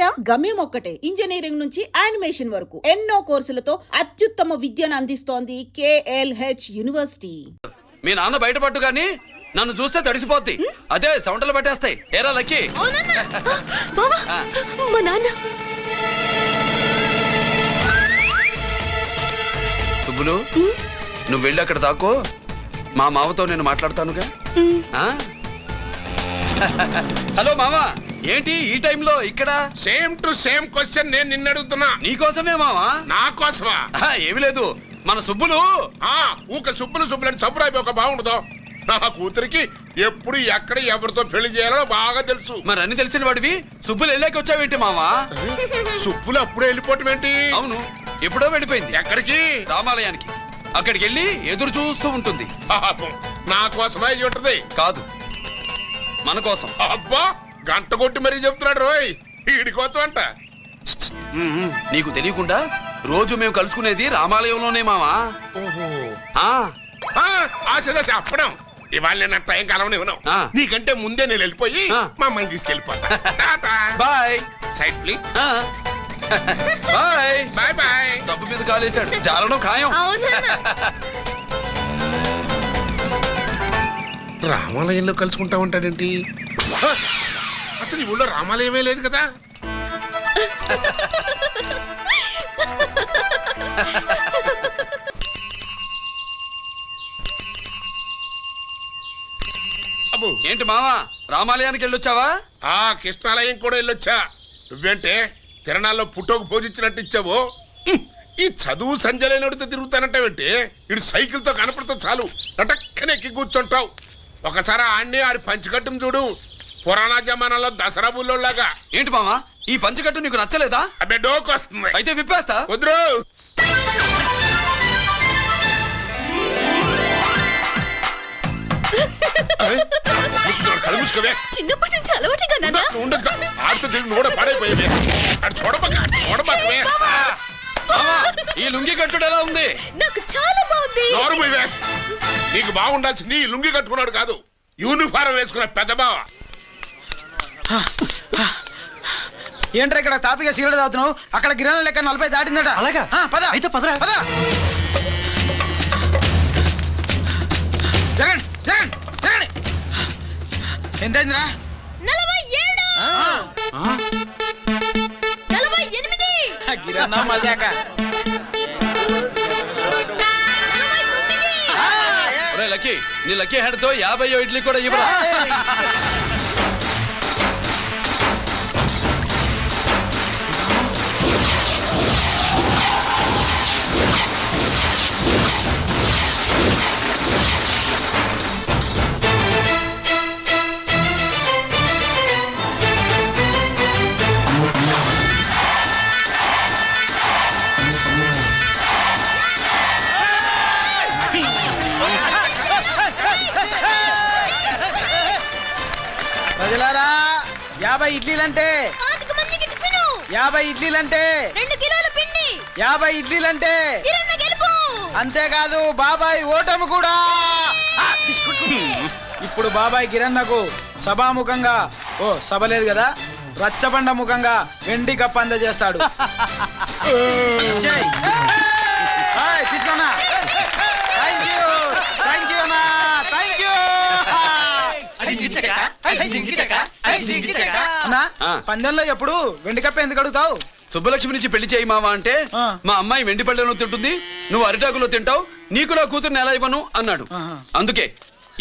పేరా? గమ్యం ఒక్కటే, ఇంజనీరింగ్ నుంచి యానిమేషన్ వరకు ఎన్నో కోర్సులతో అత్యుత్తమ విద్యను అందిస్తోంది KLH యూనివర్సిటీ. మీ నాన్న బయటపట్టు గాని నన్ను చూస్తే తడిసిపోద్ది. అదే సౌంటలు పట్టేస్తాయి. ఏరా లక్కీ. మా నాన్న సుబ్బులు, నువ్వు వెళ్ళి అక్కడ దాకో, మా మామతో నేను మాట్లాడతానుగా. హలో మామా, ఏంటి ఈ టైంలో ఇక్కడ? సేమ్ టు సేమ్ క్వశ్చన్ నేను నిన్ను అడుగుతున్నా. నీకోసమే మామా. నా కోసమా? ఏమి లేదు, మన సుబ్బులు ఊక సుబ్బులని చప్పురైపోయి ఒక బాగుండదు. నా కూతురికి ఎప్పుడు ఎక్కడ ఎవరితో పెళ్లి చేయాలో బాగా తెలుసు. మరి అన్ని తెలిసిన వాడివి సుబ్బులు వెళ్ళాక వచ్చావేంటి మామా? సుబ్బులు అప్పుడే వెళ్ళిపోవటం ఏంటి? అవును, ఎప్పుడో వెళ్ళిపోయింది. ఎక్కడికి? రామాలయానికి. అక్కడికి వెళ్ళి ఎదురు చూస్తూ ఉంటుంది. నా కోసమే అయి ఉంటది. కాదు, మన కోసం. అబ్బా, గంట కొట్టి మరీ చెప్తున్నాడు రోయ్, వీడి కోసం అంట. నీకు తెలియకుండా రోజు మేము కలుసుకునేది రామాలయంలోనే మావా. ఆశ చెప్పడం. ఇవాళ నేను టైం కాలం ఇవ్వను. నీకంటే ముందే నేను వెళ్ళిపోయి మా అమ్మాయిని తీసుకెళ్ళిపోతా. Bye. Side please. Bye bye bye. సబ్బు మీద కాలేశాడు, జారడం ఖాయం. రామాలయంలో కలుసుకుంటా ఉంటాడేంటి? అసలు ఈ ఊళ్ళో రామాలయమే లేదు కదా. ఏంటి మావా, రామాలయానికి వెళ్ళొచ్చావా? కృష్ణాలయం కూడా వెళ్ళొచ్చా. నువ్వేంటే తిరణాల్లో పుట్టోకు పూజించినట్టు ఇచ్చావు. ఈ చదువు సంజలైనడితో తిరుగుతానంటావేంటి? ఇటు సైకిల్ తో కనపడితే చాలు నటక్కనే ఎక్కి కూర్చుంటావు. ఒకసారి ఆడిని ఆడి పంచకట్టును చూడు, పురాణ జమానాలో దసరా బుల్లోలాగా. ఏంటి మావా, ఈ పంచకట్టు నీకు నచ్చలేదా? అబ్బే, డోకు వస్తుంది. అయితే విప్పేస్తా. వద్దు. చిన్నప్పటి నుంచి అలవాటుగా ఈ లుంగి కట్టుడు ఎలా ఉంది? నాకు చాలా బాగుంది. నీకు బాగుండాల్సింది ఈ లుంగి కట్టుకున్నాడు కాదు, యూనిఫారం వేసుకున్న పెద్ద బావ. ఏంట్రా ఇక్కడ తాపిగా సిగరెట్ తాగుతున్నావు? అక్కడ గిరాల లెక్క 40 దాటిందట. అలాగా? పద. అయితే పదరా. పద. జగన్ జగన్ జగన్ ఎంతైందిరా? 47. 48. గిరన్నా మజాక. లక్కీ, నీ లక్కీ హెడ్ తో 50 ఇడ్లీ కూడా ఇవ్వరా? ప్రజలారా, 50 ఇడ్లీలంటే 50 ఇడ్లీలంటే 2 కిలోల పిండి, 50 ఇడ్లీలంటే కిరణ్ గెలుపు. అంతేకాదు బాబాయ్ ఓటమి కూడా. ఇప్పుడు బాబాయ్ గిరన్నకు సభాముఖంగా, సభ లేదు కదా, రచ్చబండ ముఖంగా వెండి కప్పు అందజేస్తాడు. తీసుకోనా? థ్యాంక్ యూ అన్నా, థ్యాంక్ యూ. పందెంలో ఎప్పుడు వెండి కప్ప ఎందుకు అడుగుతావు? సుబ్బలక్ష్మి నుంచి పెళ్లి చేయి మావా అంటే మా అమ్మాయి వెండి పళ్ళెలో తింటుంది, నువ్వు అరిటాకులో తింటావు, నీకు నా కూతుర్ని ఎలా ఇవ్వను అన్నాడు. అందుకే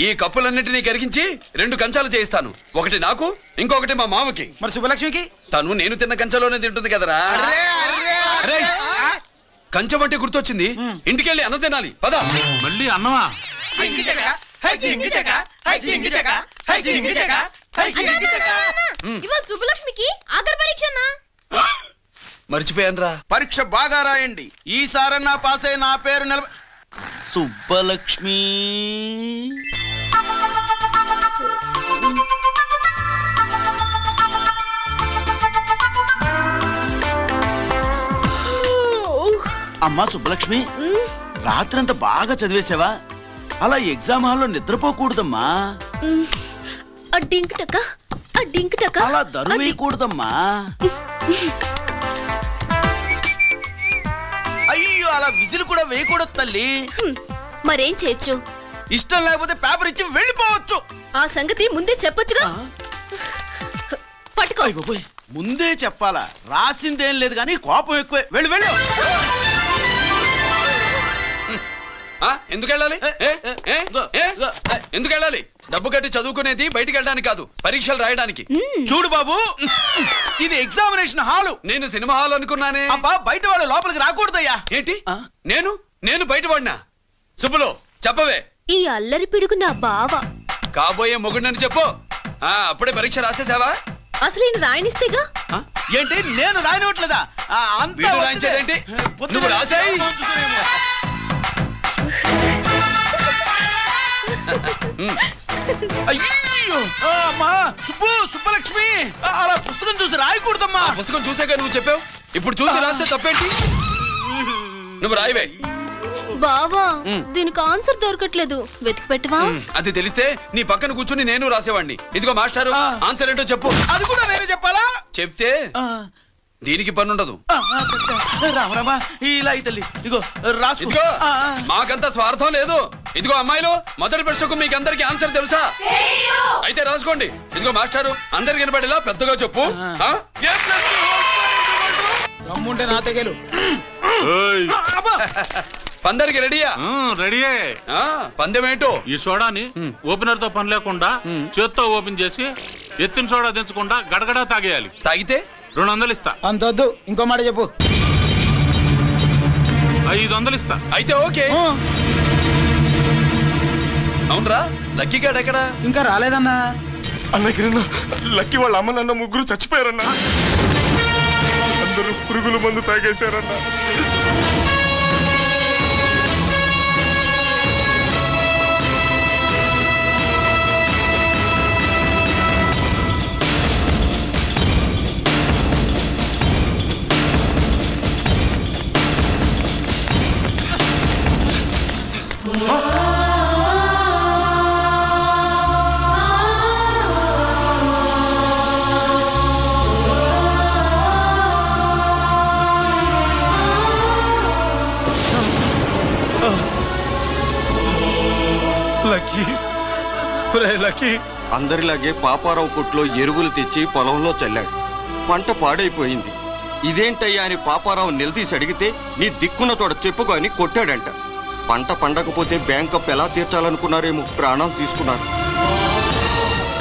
ఈ కప్పులన్నిటినీ కరిగించి 2 కంచాలు చేయిస్తాను. ఒకటి నాకు, ఇంకొకటి మా మామకి. మరి సుబ్బలక్ష్మికి? తను నేను తిన్న కంచంలోనే తింటుంది కదరా. కంచం అంటే గుర్తొచ్చింది, ఇంటికెళ్ళి అన్నం తినాలి. పద. మళ్ళీ అన్నమా? ఇవాళ సుబ్బలక్ష్మికి ఆఖరి పరీక్ష. మర్చిపోయాను రా. పరీక్ష బాగా రాయండి, ఈసారన్నా పాస్ అయి నా పేరు సుబ్బలక్ష్మి. అమ్మా సుబ్బలక్ష్మి, రాత్రంతా బాగా చదివేశావా? అలా ఎగ్జామ్ హాల్లో నిద్రపోకూడదమ్మా. అడ్డింకటక్క ఆ డింక్ టక అలా దరువేయకూడదమ్మా. అయ్యో అలా విజిల్ కూడా వేయకూడదు తల్లి. మరేం చేయొచ్చు? ఇష్టం లేకపోతే పేపర్ ఇచ్చి వెళ్ళిపోవచ్చు. ఆ సంగతి ముందే చెప్పొచ్చుగా. పట్టుకో. అయ్య బాబోయ్, ముందే చెప్పాలా? రాసిందేం లేదు కానీ కోపం ఎక్కువే. వెళ్ళు వెళ్ళు. ఎందుకు వెళ్ళాలి? ఎందుకు వెళ్ళాలి? డబ్బు కట్టి చదువుకునేది బయటికి వెళ్ళడానికి కాదు, పరీక్షలు రాయడానికి. చూడు బాబు, ఇది ఎగ్జామినేషన్ హాలు. నేను సినిమా హాల్ అనుకున్నానే. అబ్బా, బయట వాళ్ళు లోపలికి రాకూడదయ్యా. ఏంటి? నేను బయటపడినా? సుబ్బులు చెప్పవే. ఈ అల్లరి పిడుగు నా బావ. కాబోయే మొగుడిని చెప్పు. అప్పుడే పరీక్ష రాసేసావా? అసలు ఈయన రాయనిస్తేగా. ఏంటి నేను రాయనట్లేదా? వీడు రాయించేదేంటి? నువ్వు రాసేయ్. అయ్యో అమ్మా, సుబ్బలక్ష్మి, అలా పుస్తకం చూసి రాయకూడదమ్మా. పుస్తకం చూసాక నువ్వు చెప్పావు, ఇప్పుడు చూసి రాస్తే తప్పేంటి? నువ్వు రాయవే. బావా, దీనికి ఆన్సర్ దొరకట్లేదు, వెతికి పెట్టవా? అది తెలిస్తే నీ పక్కన కూర్చుని నేను రాసేవాడిని. ఇదిగో మాస్టారు, ఆన్సర్ ఏంటో చెప్పు. అది కూడా నేనే చెప్పాలా? చెప్తే దీనికి పని ఉండదు. రామరామా, ఇలా తల్లి, ఇదిగో రాసుకో. ఇదిగో మాకంత స్వార్థం లేదు. ఇదిగో అమ్మాయిలు, మొదటి ప్రశ్నకు మీకు అందరికి ఆన్సర్ తెలుసా? అయితే రాసుకోండి. ఇదిగో మాస్టారు, అందరికి వినపడేలా పెద్దగా చెప్పు. దమ్ముంటే నా తెగలు. పందరికి రెడీయా? రెడీయే. పందెం ఏంటో? ఈ సోడాని ఓపెనర్ తో పని లేకుండా చేత్తో ఓపెన్ చేసి ఎత్తిన సోడా దించకుండా గడగడా తాగేయాలి. తాగితే 200 ఇస్తా. అంతొద్దు, ఇంకో మాట చెప్పు. 500 ఇస్తా. అయితే ఓకే. అవునరా, లక్కీ గాడు ఎక్కడా? ఇంకా రాలేదన్నా. అన్నగిరన్న, లక్కీ వాళ్ళ అమ్మ నాన్న ముగ్గురు చచ్చిపోయారన్నా. అందరూ పురుగుల మందు తాగేశారన్నా. లక్కీ అందరిలాగే పాపారావు కొట్లో ఎరువులు తెచ్చి పొలంలో చల్లాడు. పంట పాడైపోయింది. ఇదేంటయ్యా అని పాపారావు నిలదీసి అడిగితే నీ దిక్కున్న తోడ చెప్పుకో అని కొట్టాడంట. పంట పండకపోతే బ్యాంక్ అప్పు ఎలా తీర్చాలనుకున్నారేమో ప్రాణాలు తీసుకున్నారు.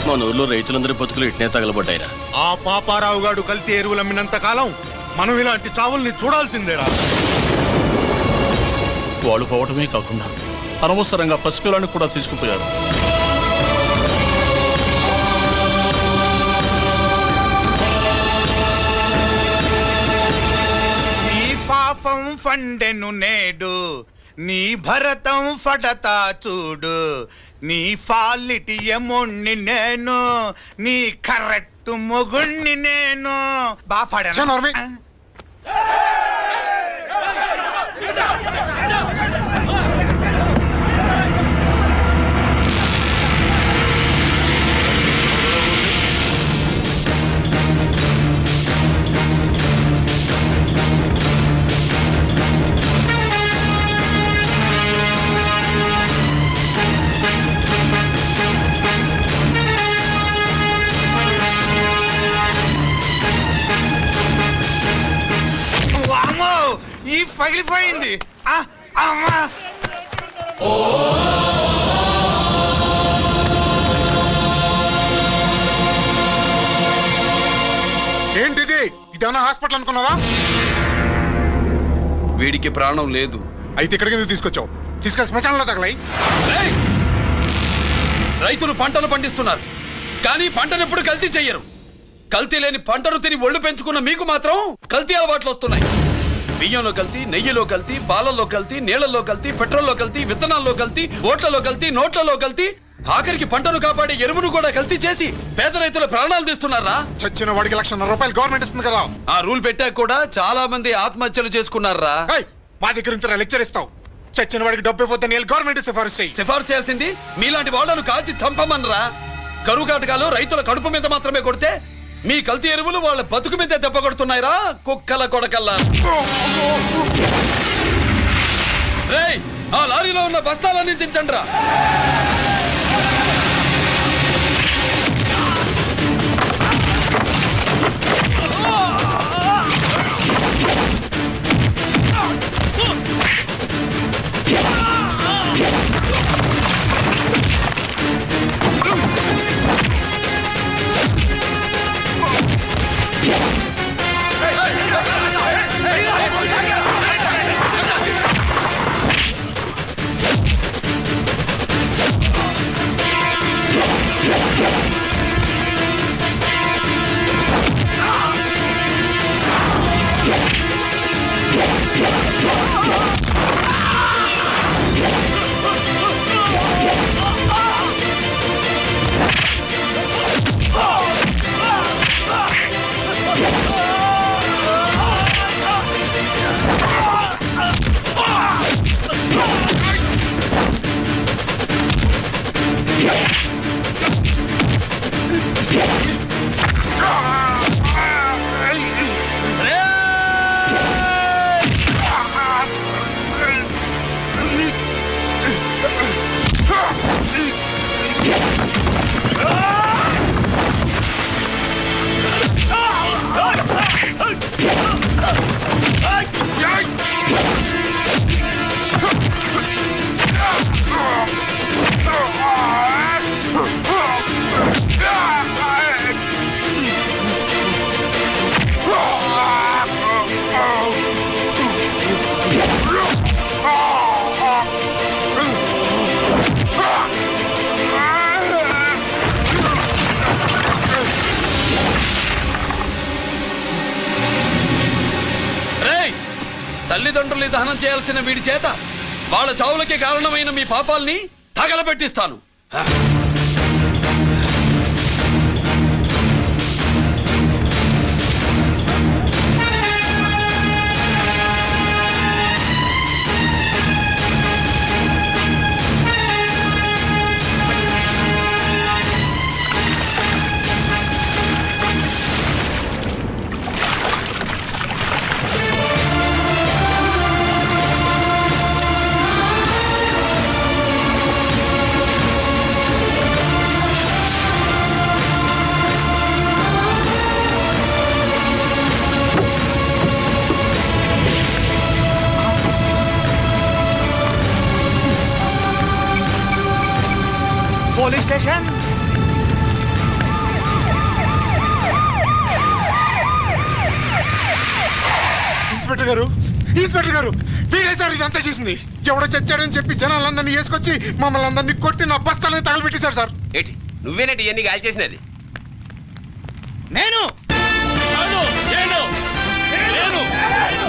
మన ఊర్లో రైతులందరి బతుకులు ఇట్నే తగలబడ్డాయిరా. ఆ పాపారావు గాడు కల్తీ ఎరువులు అమ్మినంత కాలం మనం ఇలాంటి చావుల్ని చూడాల్సిందేరా. వాళ్ళు పోవటమే కాకుండా అనవసరంగా పసిపిల్లని కూడా తీసుకుపోయారు. నీ పాపం ఫండెను నేడు, నీ భరతం ఫడతా చూడు. నీ ఫాలిటి ఎముణ్ణి నేను, నీ కరెక్ట్ మొగుణ్ణి నేను. బాగా ఈ పగిలిపోయింది. ఏంటిది? ఇదేమన్నా హాస్పిటల్ అనుకున్నావా? వీడికి ప్రాణం లేదు. అయితే ఇక్కడికి ఎందుకు తీసుకొచ్చావు? తీసుకెళ్ళి శ్మశానంలో తగలై. రైతులు పంటలు పండిస్తున్నారు, కానీ పంటను ఎప్పుడు కల్తీ చెయ్యరు. కల్తీ లేని పంటను తిని ఒళ్ళు పెంచుకున్న మీకు మాత్రం కల్తీ అలవాట్లు వస్తున్నాయి. బియ్యంలో కల్తీ, నెయ్యిలో కల్తీ, పాలల్లో కల్తీ, నీళ్లలో కల్తీ, పెట్రోల్లో కల్తీ, విత్తనాల్లో కల్తీ, ఓట్లలో కల్తీ, నోట్లలో కల్తీ, ఆఖరికి పంటను కాపాడే ఎరువును కూడా కల్తీ చేసి పేద రైతుల ప్రాణాలు తీస్తున్నారా? చచ్చిన వాడికి ₹1,00,000 గవర్నమెంట్ ఇస్తుంది కదా. ఆ రూల్ పెట్టాక కూడా చాలా మంది ఆత్మహత్యలు చేసుకున్నారా? మా దగ్గర ఇంత లెక్చర్ ఇస్తావు. చచ్చిన వాడికి డబ్బు ఇవ్వద్దని గవర్నమెంట్ సిఫారసు చేయి. సిఫార్సు చేయాల్సింది మీలాంటి వాళ్ళను కాల్చి చంపమనరా? కరువు కాటకాలు రైతుల కడుపు మీద మాత్రమే కొడితే మీ కల్తీ ఎరువులు వాళ్ళ బతుకు మీద దెబ్బ కొడుతున్నాయిరా కుక్కల కొడకల్లా. రేయ్, ఆ లారీలో ఉన్న బస్తాలన్నీ దించండిరా. తల్లిదండ్రుల్ని దహనం చేయాల్సిన వీడి చేత వాళ్ళ చావులకి కారణమైన మీ పాపాల్ని తగలబెట్టిస్తాను. Police station. ఇన్స్పెక్టర్ గారు, ఇన్స్పెక్టర్ గారు, వీడే సార్ ఇదంతా చేసింది. ఎవడో చచ్చాడని చెప్పి జనాలందరినీ వేసుకొచ్చి మమ్మల్ని అందరినీ కొట్టి నా బస్తాలని తగలబెట్టేశారు సార్. ఏంటి నువ్వేనండి ఇవన్నీ గాలి చేసినది? నేను నేను నేను నేను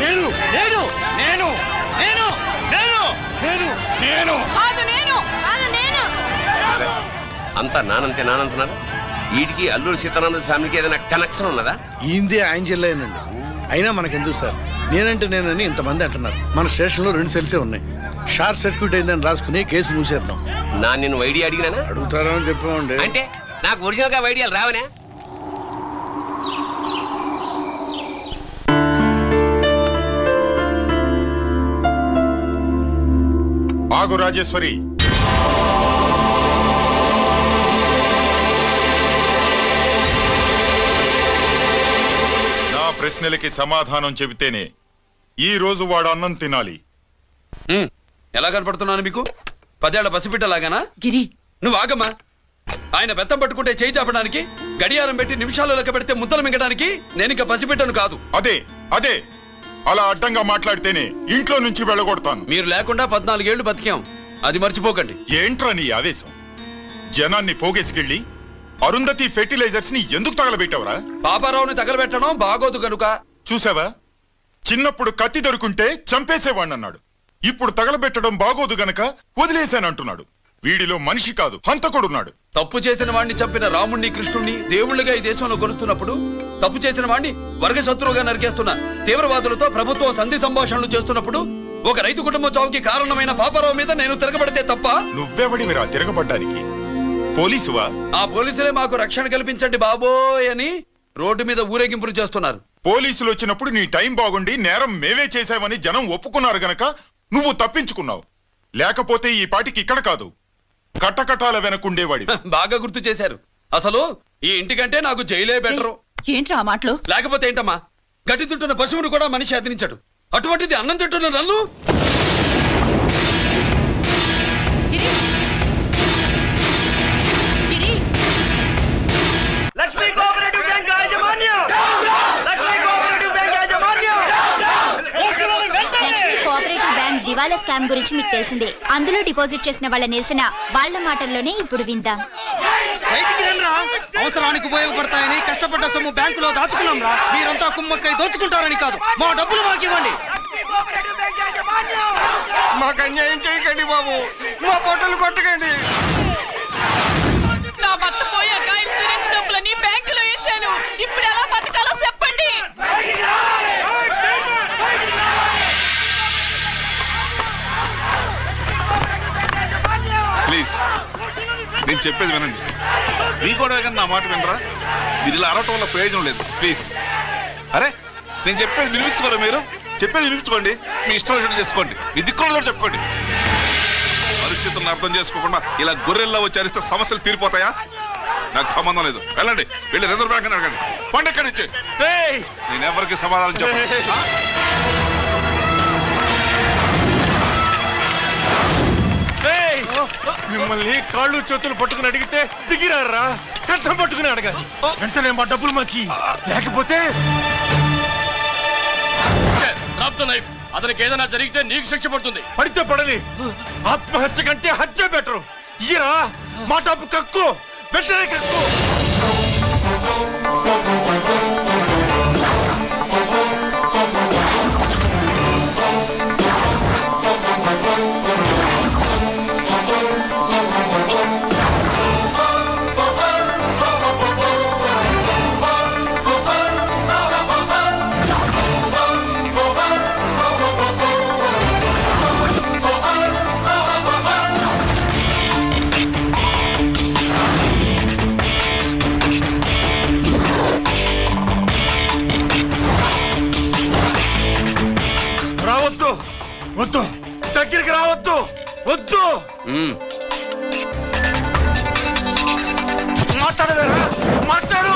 నేను నేను నేను నేను నేను నేను అంతా నానంతే నానంటున్నారు. వీటికి అల్లూరు సీతారామరాజు ఫ్యామిలీకి ఏదైనా కనెక్షన్ ఉన్నదా? ఈందే ఆయన జిల్లానండి. అయినా మనకెందుకు సార్, నేనంటే నేనని ఇంతమంది అంటున్నారు. మన స్టేషన్లో 2 సెల్సే ఉన్నాయి. షార్ట్ సర్క్యూట్ అయిందని రాసుకుని కేసు మూసేద్దాం. నా నేను వైడి అడిగినా అడుగుతారా అని చెప్పామండి. అంటే నాకు ఒరిజినల్ గా వైడియాలు రావనే? ఆగు రాజేశ్వరి, నా ప్రశ్నలకి సమాధానం చెబితేనే ఈ రోజు వాడు అన్నం తినాలి. ఎలా కనపడుతున్నాను మీకు? 10 ఏళ్ల పసిపిట్టలాగానా? గిరి, నువ్వు ఆగమ్మా. ఆయన బెత్తం పట్టుకుంటే చేయి చాపడానికి, గడియారం పెట్టి నిమిషాలు లెక్క పెడితే ముద్దలు మింగడానికి నేను ఇంకా పసిపిట్టను కాదు. అదే అదే అలా అడ్డంగా మాట్లాడితేనే ఇంట్లో నుంచి వెళ్ళగొడతాను. మీరు లేకుండా 14 ఏళ్లు బతికాం, అది మర్చిపోకండి. ఏంట్రా నీ ఆవేశం? జనాన్ని పోగేసుకెళ్ళి అరుంధతి ఫెర్టిలైజర్స్ ని ఎందుకు తగలబెట్టావురా? పాపారావుని తగలబెట్టడం బాగోదు గనుక. చూసావా, చిన్నప్పుడు కత్తి దొరుకుంటే చంపేసేవాణ్ణన్నాడు. ఇప్పుడు తగలబెట్టడం బాగోదు గనక వదిలేశానంటున్నాడు. వీడిలో మనిషి కాదు, హంతకుడున్నాడు. తప్పు చేసిన వాడిని చంపిన రాముణ్ణి కృష్ణుణ్ణి దేవుళ్ళుగా ఈ దేశంలో కొలుస్తున్నప్పుడు, తప్పు చేసిన వాడిని వర్గశత్రువుగా నరికేస్తున్న తీవ్రవాదులతో ప్రభుత్వం సంధి సంభాషణలు చేస్తున్నప్పుడు, ఒక రైతు కుటుంబం చావుకి కారణమైన పాపారావు మీద నేను తిరగబడితే తప్ప? నువ్వెవడివిరా తిరగబడ్డానికి? పోలీసువా? ఆ పోలీసులే మాకు రక్షణ కల్పించండి బాబోయ్ అని రోడ్డు మీద ఊరేగింపులు చేస్తున్నారు. పోలీసులు వచ్చినప్పుడు నీ టైం బాగుండి నేరం మేమే చేశామని జనం ఒప్పుకున్నారు గనక నువ్వు తప్పించుకున్నావు. లేకపోతే ఈ పాటికి ఇక్కడ కాదు, కట్టకటాల వెనకుండేవాడి. బాగా గుర్తు చేశారు. అసలు ఈ ఇంటికంటే నాకు జైలే బెటరు. ఏంట్రా ఆ మాటలు? లేకపోతే ఏంటమ్మా, గడ్డి తింటున్న పశువును కూడా మనిషి అదిరించాడు, అటువంటిది అన్నం తింటున్న నన్ను. లక్ష్మీ కోఆపరేటివ్ బ్యాంక్ యాజమాన్యం! లక్ష్మీ కోఆపరేటివ్ బ్యాంక్ యాజమాన్యం! లక్ష్మీ కోఆపరేటివ్ బ్యాంక్ దివాలా స్కామ్ గురించి మీకు తెలిసిందే. అందులో డిపాజిట్ చేసిన వాళ్ళ నిరసన వాళ్ళ మాటల్లోనే ఇప్పుడు విందాం. అవసరానికి ఉపయోగపడతాయని కష్టపడ్డ సొమ్ము బ్యాంకులో దాచుకున్నాం రా. మీరంతా కుమ్మక్కై దోచుకుంటారని కాదు, మా డబ్బులు మాకు ఇవ్వండి. మాకు అన్యాయం చేయకండి బాబు, మా పొట్టలు కొట్టకండి. నా భర్త పోయాక ఇన్సూరెన్స్ డబ్బులని బ్యాంకులో వేసాను. ఇప్పుడు ఎలా బతకాలో చెప్పండి. ప్లీజ్ నేను చెప్పేది వినండి. మీ కూడా నా మాట వినరా? మీరు ఇలా అరవటం వల్ల ప్రయోజనం లేదు. ప్లీజ్. అరే నేను చెప్పేది వినిపించుకోరా? మీరు చెప్పేది వినిపించుకోండి, మీ ఇష్టం వచ్చినట్టు చేసుకోండి, మీ దిక్కులో చెప్పుకోండి. పరిస్థితులను అర్థం చేసుకోకుండా ఇలా గొర్రెల్లో వచ్చి అరిస్తే సమస్యలు తీరిపోతాయా? నాకు సంబంధం లేదు. వెళ్ళండి, వెళ్ళి రిజర్వ్ బ్యాంక్ అని అడగండి. పండు ఎక్కడి నుంచి నేను ఎవరికి సమాధానం చెప్పను. మిమ్మల్ని కాళ్ళు చేతులు పట్టుకుని అడిగితే దిగిరారా, కష్టం పట్టుకుని అడగాలి. వెంటనే మా డబ్బులు మాకి, లేకపోతే అతనికి ఏదైనా జరిగితే నీకు శిక్ష పడుతుంది. పడితే పడని, ఆత్మహత్య కంటే హత్య బెటరు. ఇరా మా డబ్బు కక్కు, వెంటనే కక్కు. వద్దు, దగ్గరికి రావద్దు, వద్దు. మాట్లాడవేరా, మాట్లాడు.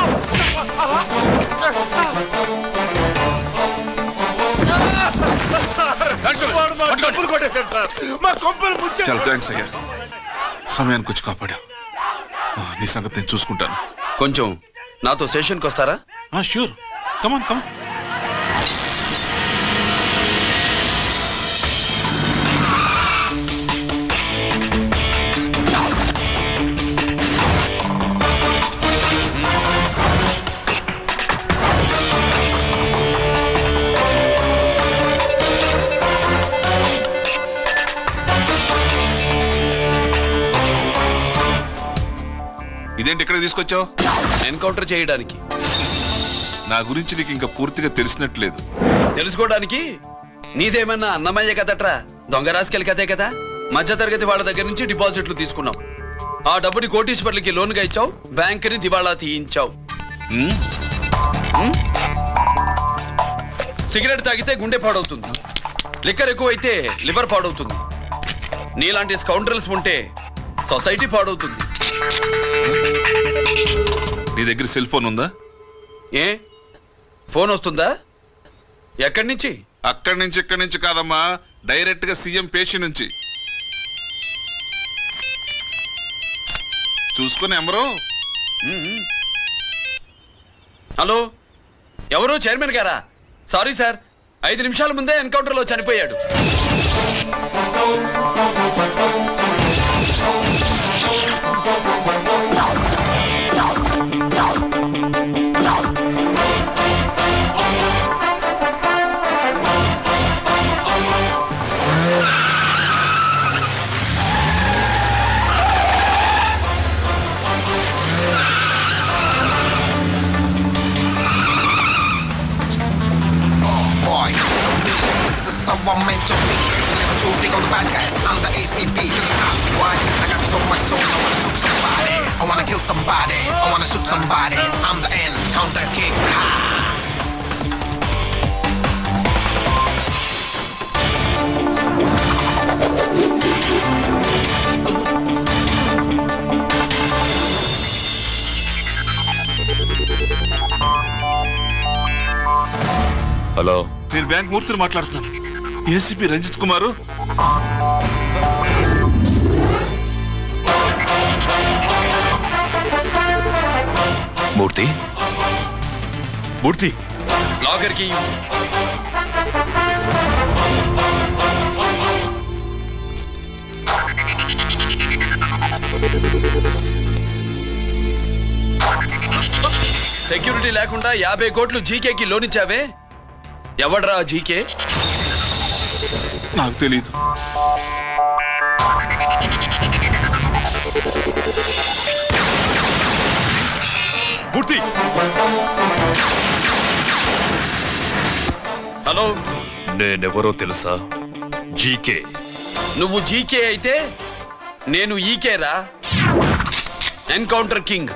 డబ్బులు కొట్టేశాడు సార్, మా కొంపలు ముచ్చాడు. చాలా థ్యాంక్స్ అయ్యా, సమయానికి వచ్చి కాపాడా. నీ సంగతి నేను చూసుకుంటాను. కొంచెం నాతో స్టేషన్కి వస్తారా? షూర్, కమాన్ కమాన్. ఇదేంటి ఇక్కడ తీసుకొచ్చావు? ఎన్కౌంటర్ చేయడానికి. నా గురించి నీకు ఇంకా పూర్తిగా తెలిసినట్లేదు. తెలుసుకోవడానికి నీదేమన్నా అన్నమయ్య కదట్రా, దొంగ రాసుకెళ్ళి కదే కదా. మధ్యతరగతి వాళ్ళ దగ్గర నుంచి డిపాజిట్లు తీసుకున్నావు, ఆ డబ్బుని కోటీశ్వర్లకి లోన్గా ఇచ్చావు, బ్యాంకుని దివాళా తీయించావు. సిగరెట్ తాగితే గుండె పాడవుతుంది, లిక్కర్ ఎక్కువైతే లివర్ పాడవుతుంది. నీలాంటి స్కౌండ్రల్స్ ఉంటే సొసైటీ పాడవుతుంది. నీ దగ్గర సెల్ ఫోన్ ఉందా? ఏ ఫోన్ వస్తుందా? ఎక్కడి నుంచి? అక్కడి నుంచి ఇక్కడి నుంచి కాదమ్మా, డైరెక్ట్ గా సీఎం పేషి నుంచి. చూసుకుని ఎవరు? హలో, ఎవరు? చైర్మన్ గారా? సారీ సార్, 5 నిమిషాల ముందే ఎన్కౌంటర్లో చనిపోయాడు. I'm meant to be. shooting all the bad guys. I'm the ACP to the top. Why? I got so much soul, I wanna shoot somebody. I wanna kill somebody. I wanna shoot somebody. I'm the encounter king. Ha! Hello, నేను bank మూర్తిని మాట్లాడుతున్నాను. ACP Ranjith కుమారు. మూర్తి, మూర్తి, locker కి security లేకుండా 50 కోట్లు జీకేకి loan ఇచ్చావే, ఎవడ్రా GK? నాకు తెలీదు. మూర్తి, hello, నేనెవరో తెలుసా? జీకే. నువ్వు జీకే అయితే నేను ఈకే రా, encounter king.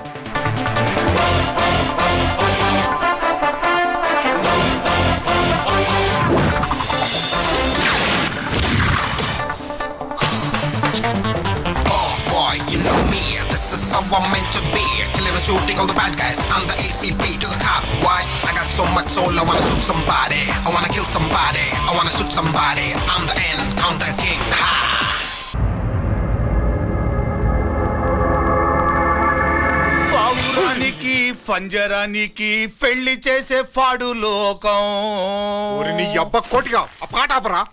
How I'm meant to be, killing and shooting all the bad guys. I'm the ACP to the top. Why? I got so much soul, I wanna shoot somebody. I wanna kill somebody. I wanna shoot somebody. I'm the encounter king. Ha! పావురానికి పంజరానికి పెళ్లి చేసే ఫాడు లోకం. నీ అబ్బ కోటిగా ఆ పాట ఆపరా.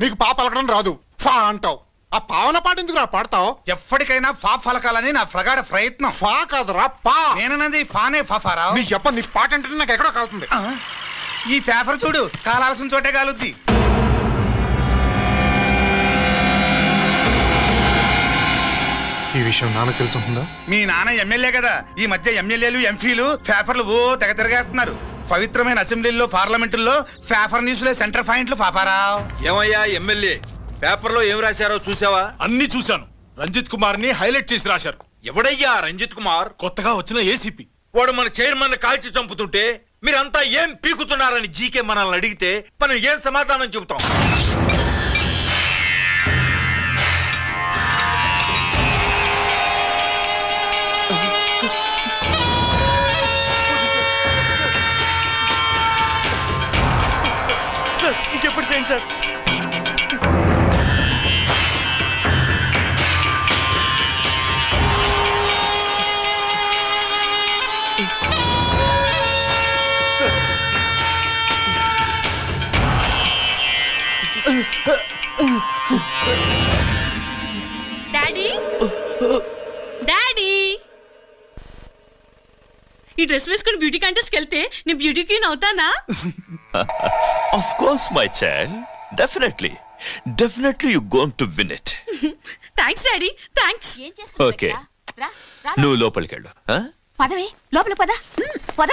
నీకు పాప పలకడం రాదు, ఫా అంటావు. ఆ పావన పాట ఎందుకు రా పాడతావు? ఎప్పటికైనా ఫా ఫలకాలని నా ప్రగాఢ ప్రయత్నం. ఫా కాదురా పా. నేనన్నది ఫానే ఫాఫారా. నీ అబ్బ నీ పాట అంటే నాకు ఎక్కడో కాలుతుంది. ఈ పేపర్ చూడు, కాలాల్సిన చోటే కాలుద్ది. ఈ విషయం నాన్న తెలుసుంటుందా? మీ నాన్న ఎమ్మెల్యే కదా, ఈ మధ్య ఎమ్మెల్యేలు ఎంపీలు పేపర్లు ఓ తెగ తిరగేస్తున్నారు. పవిత్రమైన అసెంబ్లీల్లో పార్లమెంటుల్లో పేపర్ న్యూస్లే సెంటర్ పాయింట్లు పాపారా. ఏమయ్యా ఎమ్మెల్యే, పేపర్లో ఏం రాశారో చూసావా? అన్ని చూశాను. రంజిత్ కుమార్ ని హైలైట్ చేసి రాశారు. ఎవడయ్యా రంజిత్ కుమార్? కొత్తగా వచ్చిన ఏసీపీ. వాడు మన చైర్మన్ కాల్చి చంపుతుంటే మీరంతా ఏం పీకుతున్నారని జీకే మనల్ని అడిగితే మనం ఏం సమాధానం చెబుతాం? ఇంకెప్పుడు చేయండి సార్. డాడీ, డాడీ, ఈ డ్రెస్ వేసుకుని బ్యూటీ కాంటెస్ట్కి వెళ్తే నేను బ్యూటీ క్వీన్ అవుతానా? Of course, my child. Definitely you're going to win it. Thanks daddy, thanks. Okay. నువ్వు లోపలికి వెళ్ళు. పదవే లోపల పద పద.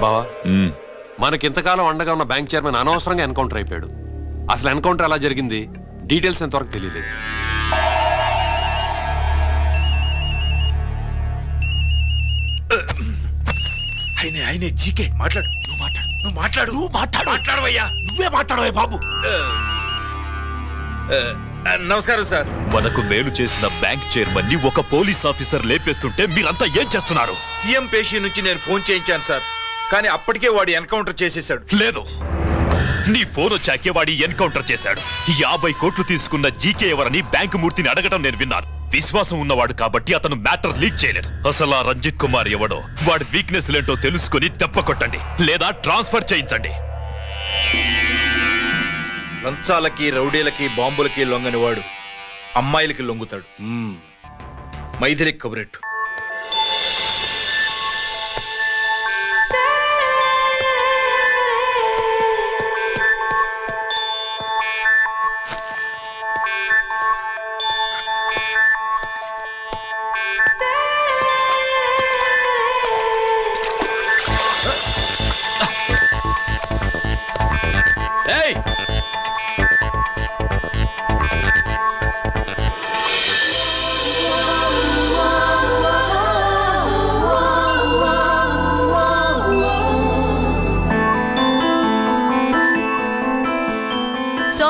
బావా, మనకింతకాలం అండగా ఉన్న బ్యాంక్ చైర్మన్ అనవసరంగా ఎన్కౌంటర్ అయిపోయాడు. అసలు ఎన్కౌంటర్ ఎలా జరిగింది, డీటెయిల్స్ ఎంతవరకు తెలియలేదు. ఆయనే జీకే. మాట్లాడు, నువ్వు మాట్లాడవయ్యా. నువ్వే మాట్లాడవయ్యా బాబు. నమస్కారం సార్. మనకు మేలు చేసిన బ్యాంక్ చైర్మన్ ని ఒక పోలీస్ ఆఫీసర్ లేపేస్తుంటే మీరంతా ఏం చేస్తున్నారు? సీఎం పేషి నుంచి నేను ఫోన్ చేయించాను సార్, కానీ అప్పటికే వాడు ఎన్కౌంటర్ చేసేశాడు. లేదు, నీ ఫోన్ వచ్చాకే వాడి ఎన్కౌంటర్ చేశాడు. 50 కోట్లు తీసుకున్న జీకే ఎవరని బ్యాంకు మూర్తిని అడగడం నేను విన్నాను. విశ్వాసం ఉన్నవాడు కాబట్టి అతను మ్యాటర్ లీక్ చేయలేదు. అసలు ఆ రంజిత్ కుమార్ ఎవడో, వాడి వీక్నెస్ ఏంటో తెలుసుకుని దెబ్బ కొట్టండి, లేదా ట్రాన్స్ఫర్ చేయించండి. లంచాలకి, రౌడీలకి, బాంబులకి లొంగని వాడు అమ్మాయిలకి లొంగుతాడు. మైథిలికి కబురెట్టు.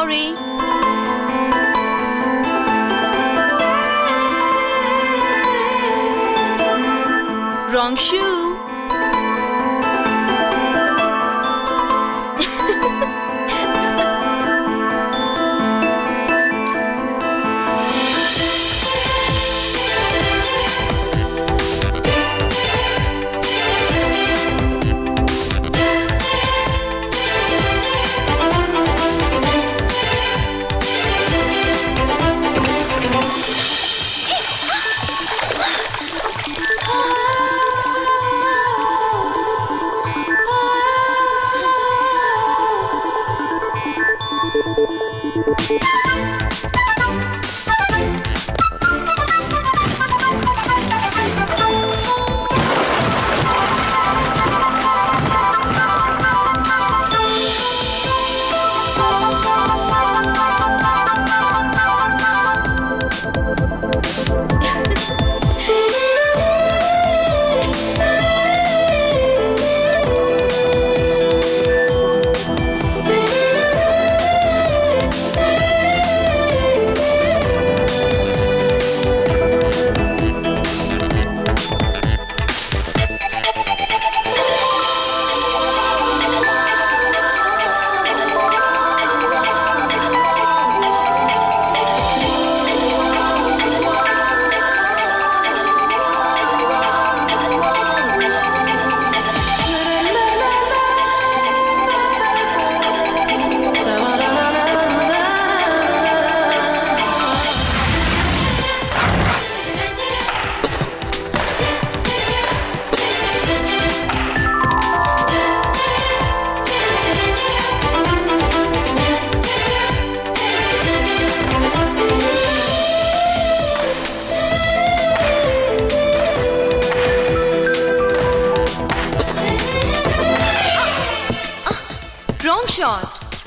సారీ. Wrong shoe.